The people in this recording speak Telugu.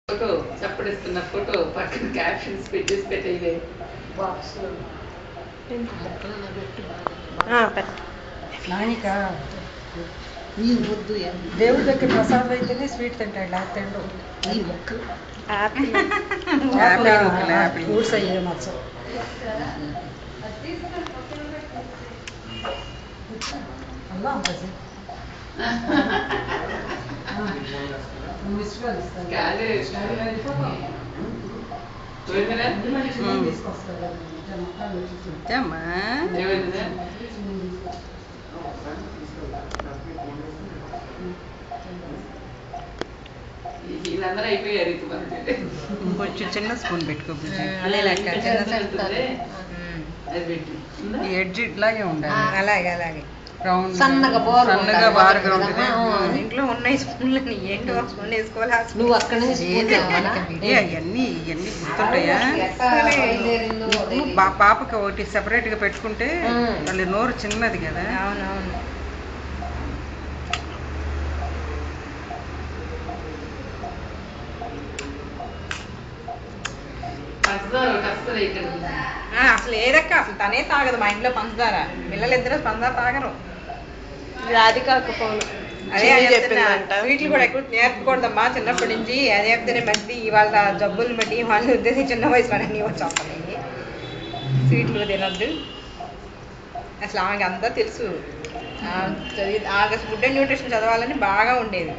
ఫోటో చప్పడిస్తున్న ఫోటో పక్కన క్యాప్షన్స్ పెట్టేదే బాక్స్లో నానిక ఈ వద్దు దేవుడి దగ్గర ప్రసాదం అయితేనే స్వీట్ తింటాడు లేకపోతే ఈ మొక్కలు ఫ్రూట్స్ అయ్యే మచ్చ అలా ఉంటుంది వీళ్ళందరూ అయిపోయారు కొంచెం చిన్న స్పూన్ పెట్టుకో ఎడ్జ్ ఇట్లాగే ఉండాలి అలాగే అలాగే సన్నగా బారుగా ఉంటుంది ఇంట్లో ఉన్నాయి స్పూన్లని ఏంటో స్పూన్ వేసుకోవాలి నువ్వు అక్కడ ఇవన్నీ గుర్తుంటాయా పాపకి ఒకటి సెపరేట్ గా పెట్టుకుంటే మళ్ళీ నోరు చిన్నది కదా. అవునవును అసలు ఏదక్క అసలు తనే తాగదు మా ఇంట్లో పంచదార. పిల్లలిద్దరూ పంచదార తాగరు. అదే స్వీట్లు కూడా ఎక్కువ నేర్పకూడదమ్మా చిన్నప్పటి నుంచి. అదే చెప్తేనే మంచిది. ఇవాళ జబ్బులు బట్టి వాళ్ళు ఉద్దేశం చిన్న వయసు అన్నీ వచ్చేస్తాయి. స్వీట్లు తినొద్దు. అసలు ఆమెకి అంతా తెలుసు. ఆమె ఫుడ్ అండ్ న్యూట్రిషన్ చదవాలని బాగా ఉండేది.